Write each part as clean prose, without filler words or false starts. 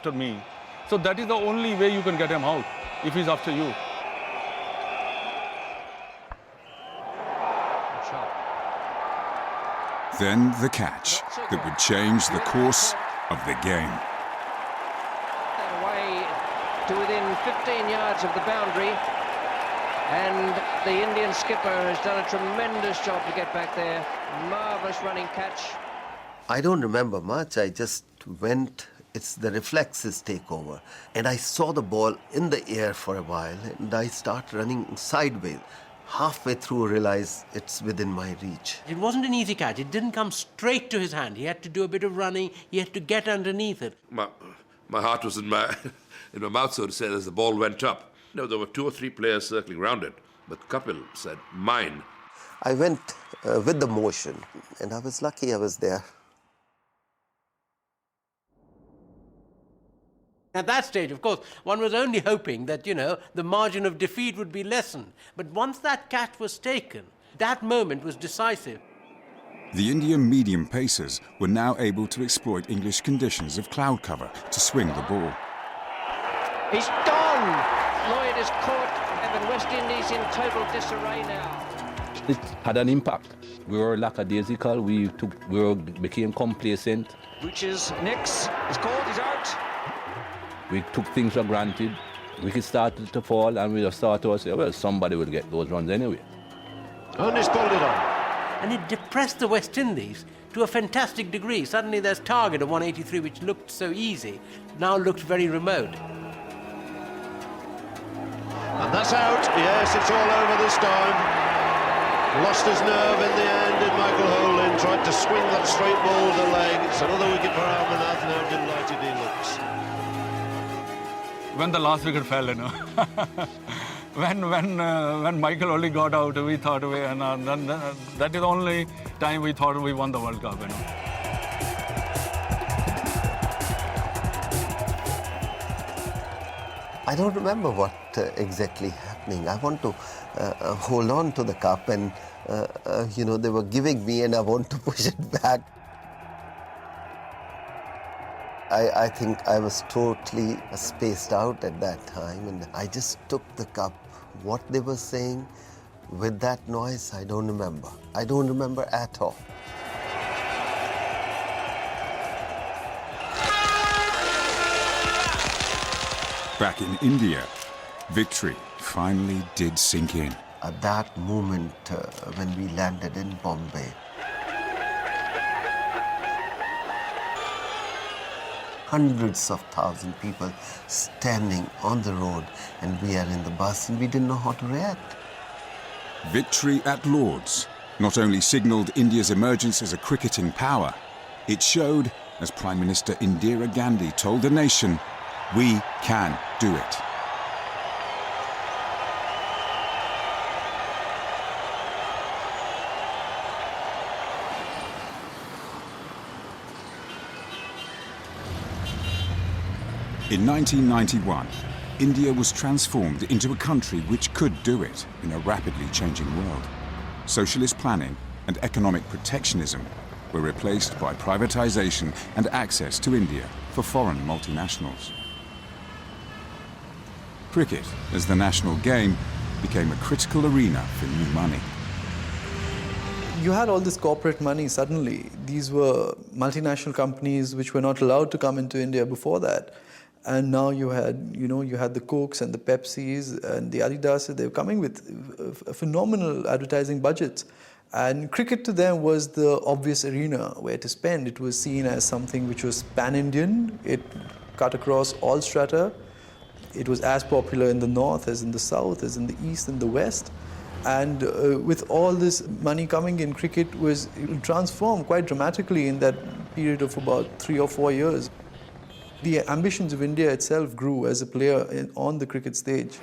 after me. So that is the only way you can get him out, if he's after you. Then the catch that would change the course of the game. Away to within 15 yards of the boundary. And the Indian skipper has done a tremendous job to get back there. Marvellous running catch. I don't remember much. I just went, it's the reflexes take over. And I saw the ball in the air for a while, and I start running sideways. Halfway through, realize it's within my reach. It wasn't an easy catch. It didn't come straight to his hand. He had to do a bit of running. He had to get underneath it. My heart was in my mouth, so to say, as the ball went up. No, there were 2 or 3 players circling around it, but Kapil said, mine. I went with the motion, and I was lucky I was there. At that stage, of course, one was only hoping that, the margin of defeat would be lessened. But once that catch was taken, that moment was decisive. The Indian medium pacers were now able to exploit English conditions of cloud cover to swing the ball. He's gone! Lloyd is caught, and West Indies in total disarray now. It had an impact. We were lackadaisical, we became complacent. Reaches Nix, he's caught, he's out. We took things for granted. Wickets started to fall, and we just thought to ourselves, well, somebody will get those runs anyway. And he's pulled it on. And it depressed the West Indies to a fantastic degree. Suddenly their target of 183, which looked so easy, now looked very remote. And that's out. Yes, it's all over this time. Lost his nerve in the end, and Michael Holding tried to swing that straight ball to leg. It's another wicket for Amarnath. Now delighted he looks. When the last wicket fell, when Michael only got out, we thought, and then that is the only time we thought we won the World Cup. I don't remember what exactly happening. I want to hold on to the cup, and they were giving me, and I want to push it back. I think I was totally spaced out at that time, and I just took the cup. What they were saying with that noise, I don't remember. I don't remember at all. Back in India, victory finally did sink in. At that moment, when we landed in Bombay, hundreds of thousands of people standing on the road, and we are in the bus, and we didn't know how to react. Victory at Lord's not only signalled India's emergence as a cricketing power, it showed, as Prime Minister Indira Gandhi told the nation, we can do it. In 1991, India was transformed into a country which could do it in a rapidly changing world. Socialist planning and economic protectionism were replaced by privatization and access to India for foreign multinationals. Cricket, as the national game, became a critical arena for new money. You had all this corporate money suddenly. These were multinational companies which were not allowed to come into India before that. And now you had the Cokes and the Pepsis and the Adidas. They were coming with phenomenal advertising budgets. And cricket to them was the obvious arena where to spend. It was seen as something which was pan-Indian. It cut across all strata. It was as popular in the north as in the south, as in the east and the west. And with all this money coming in, cricket was transformed quite dramatically in that period of about 3 or 4 years. The ambitions of India itself grew as a player on the cricket stage.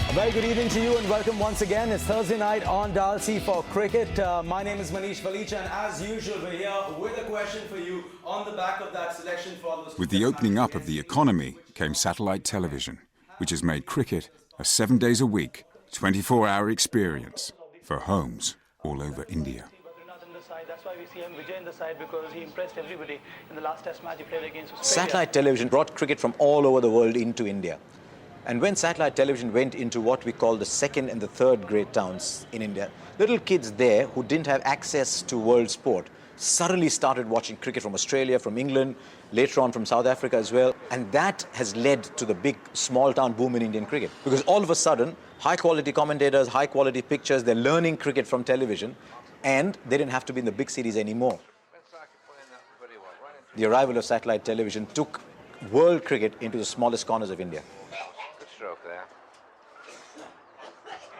A very good evening to you and welcome once again. It's Thursday night on Dial C for cricket. My name is Manish Valicha, and as usual we're here with a question for you on the back of that selection for those. With the opening up of the economy came satellite television, which has made cricket a 7 days a week, 24-hour experience for homes all over India. side. That's why we see M. Vijay in the side, because he impressed everybody in the last Test match he played against Australia. Satellite television brought cricket from all over the world into India. And when satellite television went into what we call the second and the third grade towns in India, little kids there who didn't have access to world sport suddenly started watching cricket from Australia, from England, later on from South Africa as well. And that has led to the big small town boom in Indian cricket. Because all of a sudden, high quality commentators, high quality pictures, they're learning cricket from television, and they didn't have to be in the big cities anymore. The arrival of satellite television took world cricket into the smallest corners of India. Good stroke there.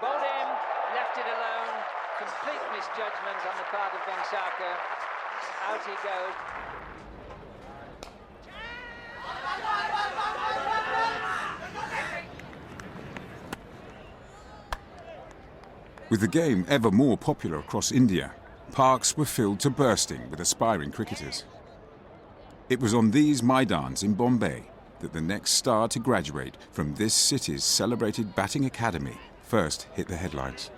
Bowled in, left it alone. Complete misjudgment on the part of Vengsarkar. Out he goes. With the game ever more popular across India, parks were filled to bursting with aspiring cricketers. It was on these Maidans in Bombay that the next star to graduate from this city's celebrated batting academy first hit the headlines.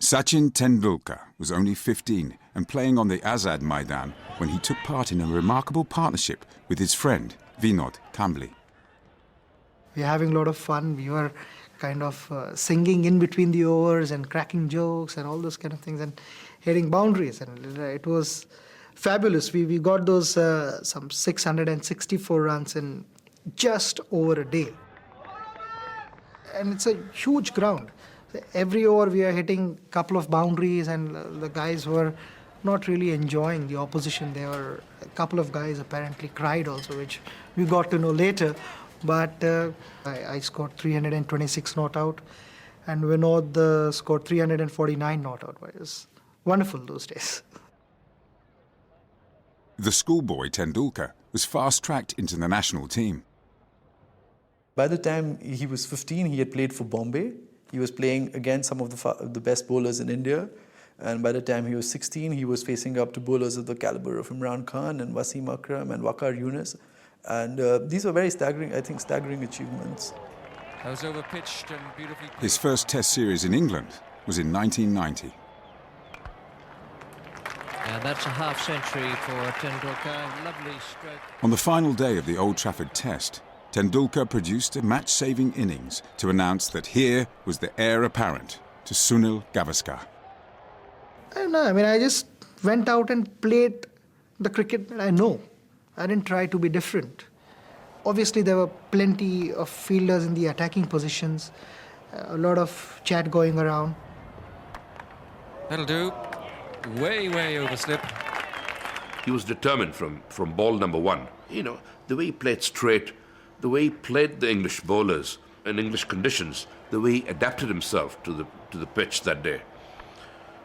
Sachin Tendulkar was only 15 and playing on the Azad Maidan when he took part in a remarkable partnership with his friend Vinod Kambli. We were having a lot of fun. We were kind of singing in between the overs and cracking jokes and all those kind of things and hitting boundaries. And it was fabulous. We got those some 664 runs in just over a day. And it's a huge ground. Every over we are hitting a couple of boundaries, and the guys were not really enjoying the opposition. There were a couple of guys apparently cried also, which we got to know later. But I scored 326 not out, and Vinod scored 349 not out. It was wonderful those days. The schoolboy Tendulkar was fast-tracked into the national team. By the time he was 15, he had played for Bombay. He was playing against some of the best bowlers in India. And by the time he was 16, he was facing up to bowlers of the caliber of Imran Khan and Wasim Akram and Waqar Yunus. And these were very staggering achievements. That was over-pitched and beautifully... His first Test series in England was in 1990. And that's a half-century for Tendulkar. Lovely stroke. On the final day of the Old Trafford Test, Tendulkar produced a match-saving innings to announce that here was the heir apparent to Sunil Gavaskar. I don't know. I mean, I just went out and played the cricket that I know. I didn't try to be different. Obviously, there were plenty of fielders in the attacking positions, a lot of chat going around. That'll do. Way overslip. He was determined from ball number one. You know, the way he played straight, the way he played the English bowlers in English conditions, the way he adapted himself to the pitch that day,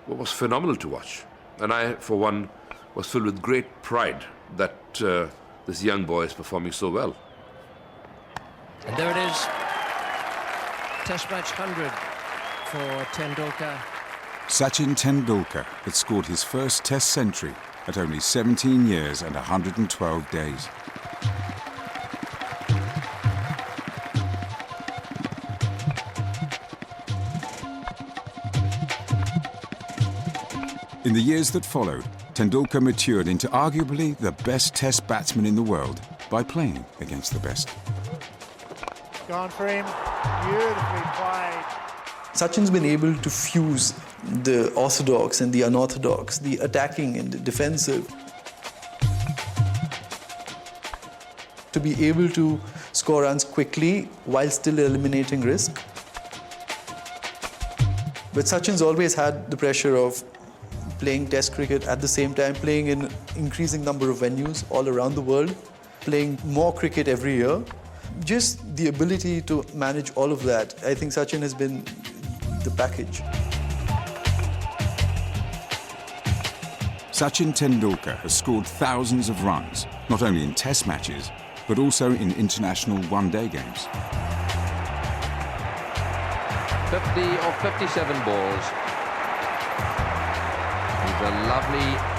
was phenomenal to watch. And I, for one, was filled with great pride that this young boy is performing so well. And there it is. Test match 100 for Tendulkar. Sachin Tendulkar had scored his first Test century at only 17 years and 112 days. In the years that followed, Tendulkar matured into arguably the best Test batsman in the world by playing against the best. Gone for him. Beautifully played. Sachin's been able to fuse the orthodox and the unorthodox, the attacking and the defensive, to be able to score runs quickly while still eliminating risk. But Sachin's always had the pressure of playing Test cricket at the same time, playing in an increasing number of venues all around the world, playing more cricket every year. Just the ability to manage all of that, I think Sachin has been the package. Sachin Tendulkar has scored thousands of runs, not only in Test matches, but also in international one-day games. 50 or 57 balls. He's a lovely